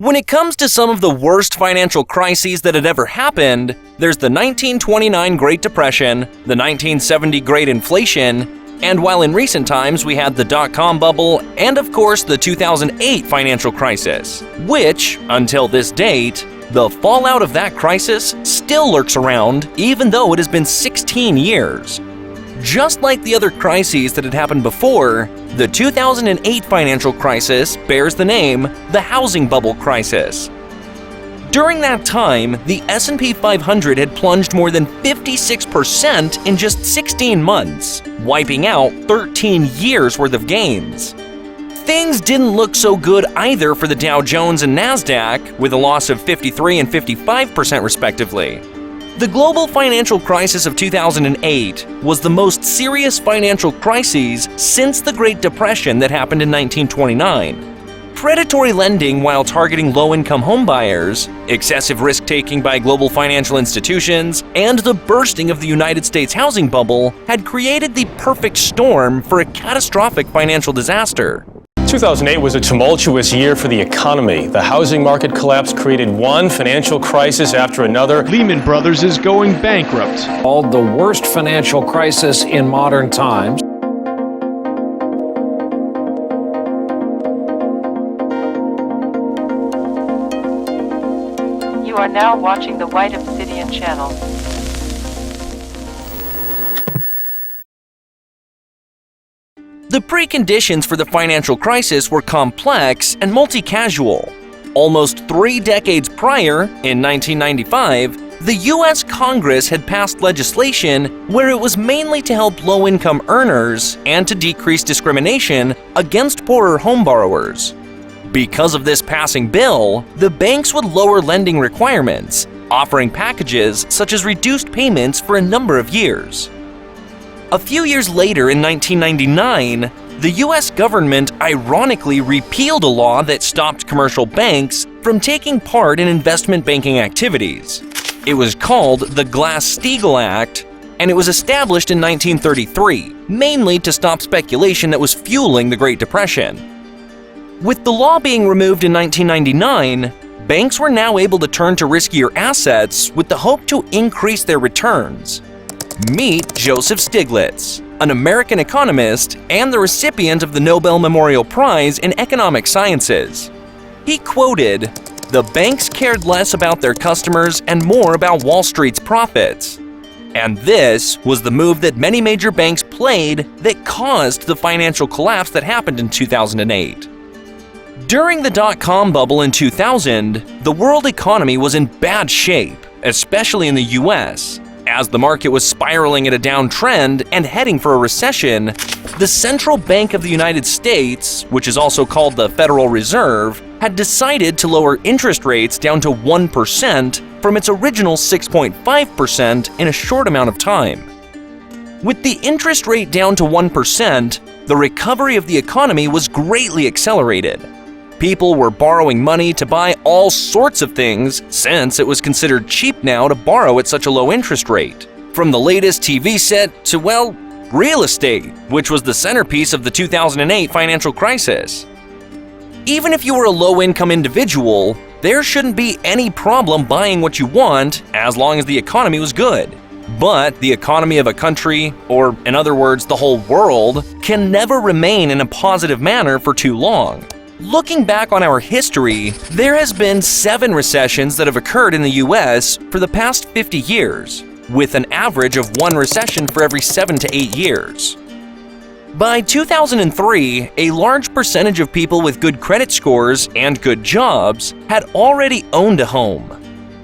When it comes to some of the worst financial crises that had ever happened, there's the 1929 Great Depression, the 1970 Great Inflation, and while in recent times we had the dot-com bubble and of course the 2008 financial crisis, which, until this date, the fallout of that crisis still lurks around even though it has been 16 years. Just like the other crises that had happened before, the 2008 financial crisis bears the name the housing bubble crisis. During that time, the S&P 500 had plunged more than 56% in just 16 months, wiping out 13 years worth of gains. Things didn't look so good either for the Dow Jones and Nasdaq, with a loss of 53% and 55% respectively. The global financial crisis of 2008 was the most serious financial crisis since the Great Depression that happened in 1929. Predatory lending while targeting low-income homebuyers, excessive risk-taking by global financial institutions, and the bursting of the United States housing bubble had created the perfect storm for a catastrophic financial disaster. 2008 was a tumultuous year for the economy. The housing market collapse created one financial crisis after another. Lehman Brothers is going bankrupt. Called the worst financial crisis in modern times. You are now watching the White Obsidian channel. The preconditions for the financial crisis were complex and multi-casual. Almost 3 decades prior, in 1995, the U.S. Congress had passed legislation where it was mainly to help low-income earners and to decrease discrimination against poorer home borrowers. Because of this passing bill, the banks would lower lending requirements, offering packages such as reduced payments for a number of years. A few years later, in 1999, the U.S. government ironically repealed a law that stopped commercial banks from taking part in investment banking activities. It was called the Glass-Steagall Act, and it was established in 1933, mainly to stop speculation that was fueling the Great Depression. With the law being removed in 1999, banks were now able to turn to riskier assets with the hope to increase their returns. Meet Joseph Stiglitz, an American economist and the recipient of the Nobel Memorial Prize in Economic Sciences. He quoted, "The banks cared less about their customers and more about Wall Street's profits." And this was the move that many major banks played that caused the financial collapse that happened in 2008. During the dot-com bubble in 2000, the world economy was in bad shape, especially in the US. As the market was spiraling at a downtrend and heading for a recession, the Central Bank of the United States, which is also called the Federal Reserve, had decided to lower interest rates down to 1% from its original 6.5% in a short amount of time. With the interest rate down to 1%, the recovery of the economy was greatly accelerated. People were borrowing money to buy all sorts of things since it was considered cheap now to borrow at such a low interest rate. From the latest TV set to, well, real estate, which was the centerpiece of the 2008 financial crisis. Even if you were a low-income individual, there shouldn't be any problem buying what you want as long as the economy was good. But the economy of a country, or in other words, the whole world, can never remain in a positive manner for too long. Looking back on our history, there has been 7 recessions that have occurred in the US for the past 50 years, with an average of 1 recession for every 7 to 8 years. By 2003, a large percentage of people with good credit scores and good jobs had already owned a home.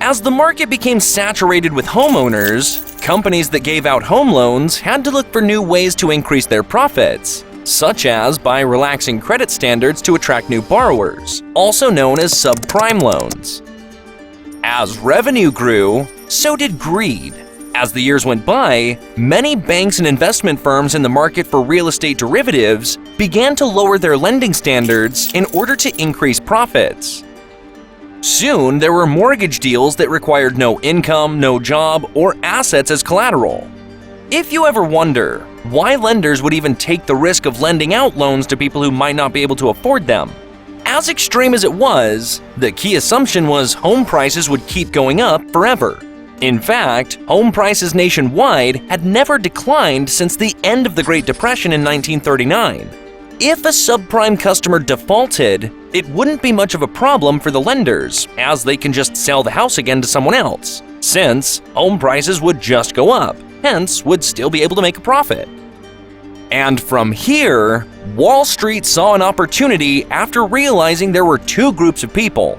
As the market became saturated with homeowners, companies that gave out home loans had to look for new ways to increase their profits, such as by relaxing credit standards to attract new borrowers, also known as subprime loans. As revenue grew, so did greed. As the years went by, many banks and investment firms in the market for real estate derivatives began to lower their lending standards in order to increase profits. Soon, there were mortgage deals that required no income, no job, or assets as collateral. If you ever wonder why lenders would even take the risk of lending out loans to people who might not be able to afford them, As extreme as it was, the key assumption was home prices would keep going up forever. In fact, home prices nationwide had never declined since the end of the Great Depression in 1939. If a subprime customer defaulted, it wouldn't be much of a problem for the lenders, as they can just sell the house again to someone else, since home prices would just go up, hence would still be able to make a profit. And from here, Wall Street saw an opportunity after realizing there were two groups of people,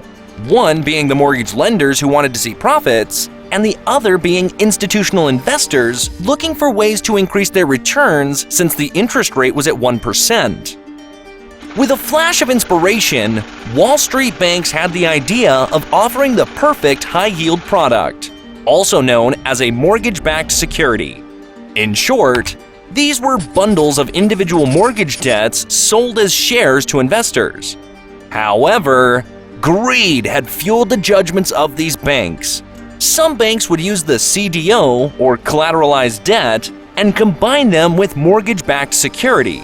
one being the mortgage lenders who wanted to see profits, and the other being institutional investors looking for ways to increase their returns since the interest rate was at 1%. With a flash of inspiration, Wall Street banks had the idea of offering the perfect high-yield product, also known as a mortgage-backed security. In short, these were bundles of individual mortgage debts sold as shares to investors. However, greed had fueled the judgments of these banks. Some banks would use the CDO, or collateralized debt, and combine them with mortgage-backed security.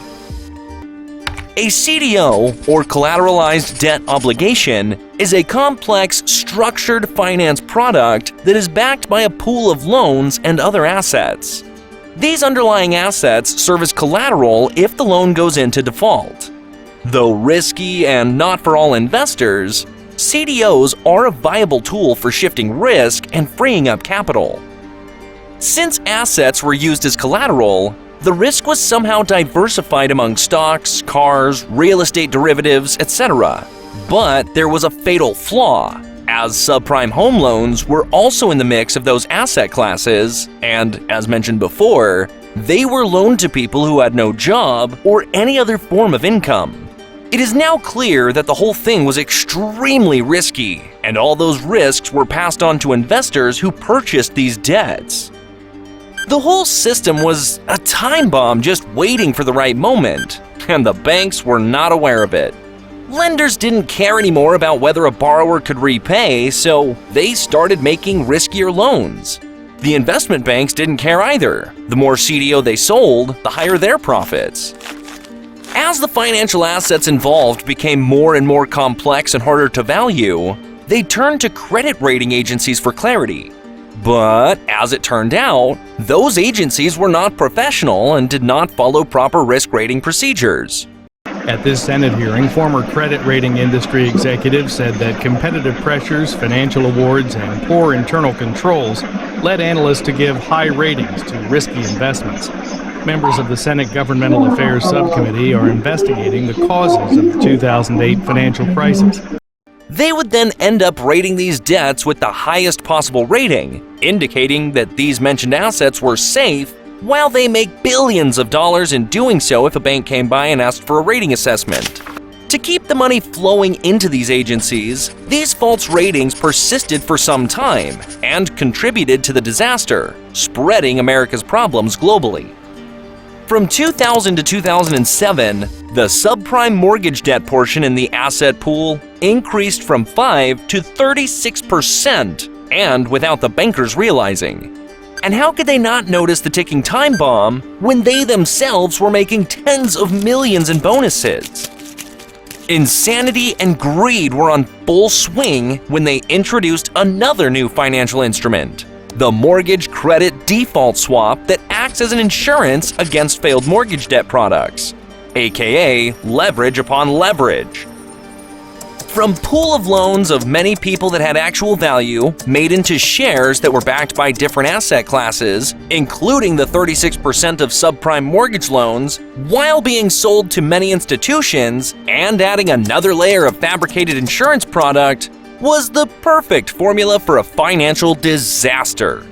A CDO, or collateralized debt obligation, is a complex, structured finance product that is backed by a pool of loans and other assets. These underlying assets serve as collateral if the loan goes into default. Though risky and not for all investors, CDOs are a viable tool for shifting risk and freeing up capital. Since assets were used as collateral, the risk was somehow diversified among stocks, cars, real estate derivatives, etc. But there was a fatal flaw, as subprime home loans were also in the mix of those asset classes, and, as mentioned before, they were loaned to people who had no job or any other form of income. It is now clear that the whole thing was extremely risky, and all those risks were passed on to investors who purchased these debts. The whole system was a time bomb just waiting for the right moment, and the banks were not aware of it. Lenders didn't care anymore about whether a borrower could repay, so they started making riskier loans. The investment banks didn't care either. The more CDO they sold, the higher their profits. As the financial assets involved became more and more complex and harder to value, they turned to credit rating agencies for clarity. But, as it turned out, those agencies were not professional and did not follow proper risk rating procedures. At this Senate hearing, former credit rating industry executives said that competitive pressures, financial awards, and poor internal controls led analysts to give high ratings to risky investments. Members of the Senate Governmental Affairs Subcommittee are investigating the causes of the 2008 financial crisis. They would then end up rating these debts with the highest possible rating, indicating that these mentioned assets were safe, while they make billions of dollars in doing so if a bank came by and asked for a rating assessment. To keep the money flowing into these agencies, these false ratings persisted for some time and contributed to the disaster, spreading America's problems globally. From 2000 to 2007, the subprime mortgage debt portion in the asset pool increased from 5 to 36%, and without the bankers realizing. And how could they not notice the ticking time bomb when they themselves were making tens of millions in bonuses? Insanity and greed were on full swing when they introduced another new financial instrument, the mortgage credit default swap that acts as an insurance against failed mortgage debt products, aka leverage upon leverage. From pool of loans of many people that had actual value made into shares that were backed by different asset classes, including the 36% of subprime mortgage loans, while being sold to many institutions and adding another layer of fabricated insurance product, was the perfect formula for a financial disaster.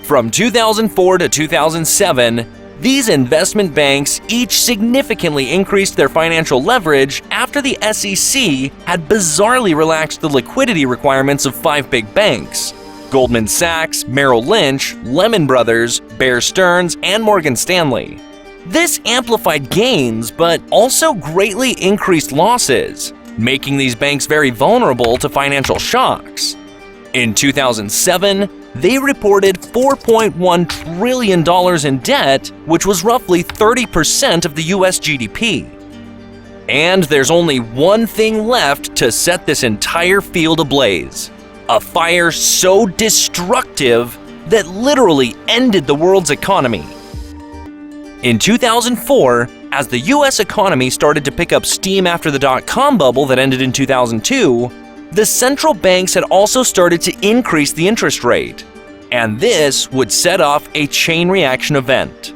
From 2004 to 2007, these investment banks each significantly increased their financial leverage after the SEC had bizarrely relaxed the liquidity requirements of 5 big banks: Goldman Sachs, Merrill Lynch, Lehman Brothers, Bear Stearns, and Morgan Stanley. This amplified gains, but also greatly increased losses, making these banks very vulnerable to financial shocks. In 2007, they reported $4.1 trillion in debt, which was roughly 30% of the US GDP. And there's only one thing left to set this entire field ablaze. A fire so destructive that literally ended the world's economy. In 2004, as the US economy started to pick up steam after the dot-com bubble that ended in 2002, the central banks had also started to increase the interest rate, and this would set off a chain reaction event.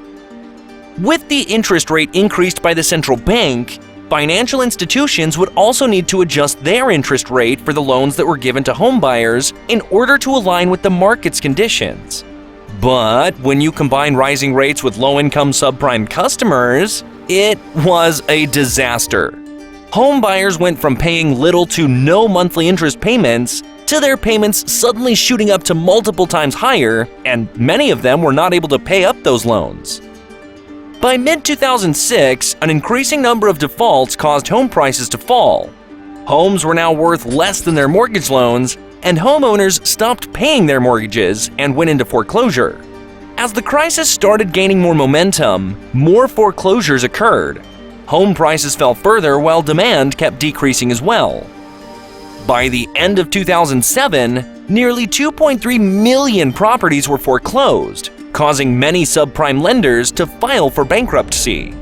With the interest rate increased by the central bank, financial institutions would also need to adjust their interest rate for the loans that were given to homebuyers in order to align with the market's conditions. But when you combine rising rates with low-income subprime customers, it was a disaster. Homebuyers went from paying little to no monthly interest payments to their payments suddenly shooting up to multiple times higher, and many of them were not able to pay up those loans. By mid-2006, an increasing number of defaults caused home prices to fall. Homes were now worth less than their mortgage loans, and homeowners stopped paying their mortgages and went into foreclosure. As the crisis started gaining more momentum, more foreclosures occurred. Home prices fell further while demand kept decreasing as well. By the end of 2007, nearly 2.3 million properties were foreclosed, causing many subprime lenders to file for bankruptcy.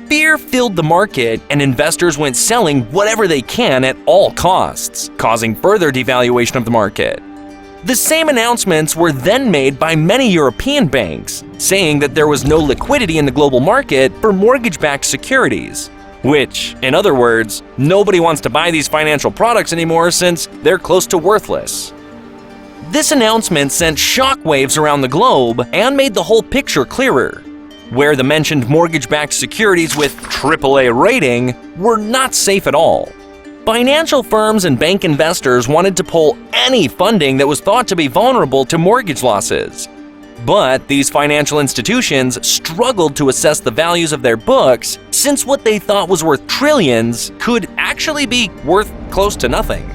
Fear filled the market, and investors went selling whatever they can at all costs, causing further devaluation of the market. The same announcements were then made by many European banks, saying that there was no liquidity in the global market for mortgage-backed securities, which, in other words, nobody wants to buy these financial products anymore since they're close to worthless. This announcement sent shockwaves around the globe and made the whole picture clearer, where the mentioned mortgage-backed securities with AAA rating were not safe at all. Financial firms and bank investors wanted to pull any funding that was thought to be vulnerable to mortgage losses. But these financial institutions struggled to assess the values of their books since what they thought was worth trillions could actually be worth close to nothing.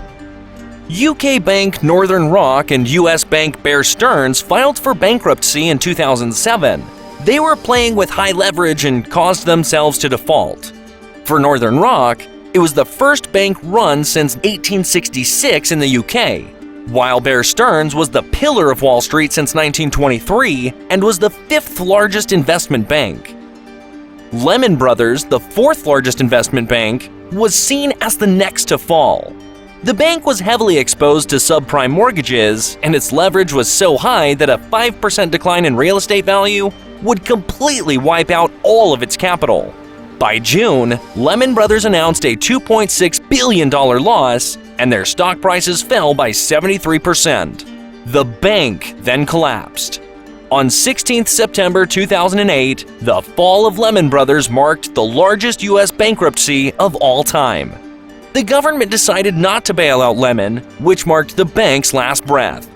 UK bank Northern Rock and US bank Bear Stearns filed for bankruptcy in 2007. They were playing with high leverage and caused themselves to default. For Northern Rock, it was the first bank run since 1866 in the UK, while Bear Stearns was the pillar of Wall Street since 1923 and was the fifth largest investment bank. Lehman Brothers, the fourth largest investment bank, was seen as the next to fall. The bank was heavily exposed to subprime mortgages, and its leverage was so high that a 5% decline in real estate value would completely wipe out all of its capital. By June, Lehman Brothers announced a $2.6 billion loss, and their stock prices fell by 73%. The bank then collapsed. On 16 September 2008, the fall of Lehman Brothers marked the largest U.S. bankruptcy of all time. The government decided not to bail out Lehman, which marked the bank's last breath.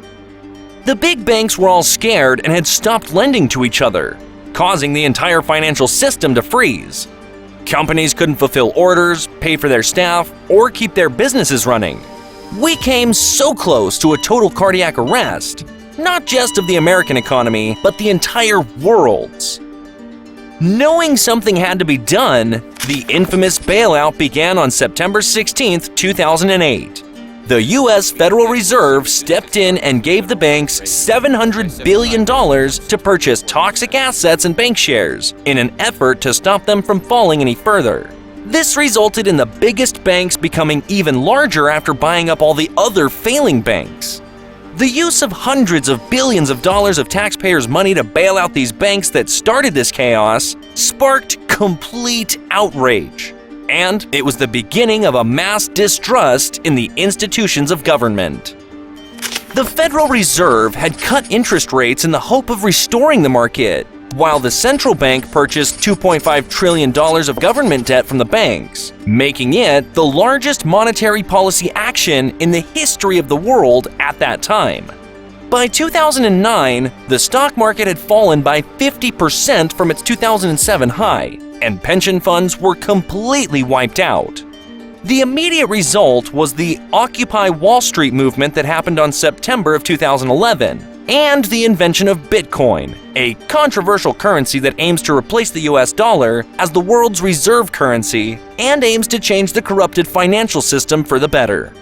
The big banks were all scared and had stopped lending to each other, causing the entire financial system to freeze. Companies couldn't fulfill orders, pay for their staff, or keep their businesses running. We came so close to a total cardiac arrest, not just of the American economy, but the entire world's. Knowing something had to be done, the infamous bailout began on September 16, 2008. The U.S. Federal Reserve stepped in and gave the banks $700 billion to purchase toxic assets and bank shares in an effort to stop them from falling any further. This resulted in the biggest banks becoming even larger after buying up all the other failing banks. The use of hundreds of billions of dollars of taxpayers' money to bail out these banks that started this chaos sparked complete outrage. And it was the beginning of a mass distrust in the institutions of government. The Federal Reserve had cut interest rates in the hope of restoring the market, while the central bank purchased $2.5 trillion of government debt from the banks, making it the largest monetary policy action in the history of the world at that time. By 2009, the stock market had fallen by 50% from its 2007 high, and pension funds were completely wiped out. The immediate result was the Occupy Wall Street movement that happened on September of 2011, and the invention of Bitcoin, a controversial currency that aims to replace the US dollar as the world's reserve currency and aims to change the corrupted financial system for the better.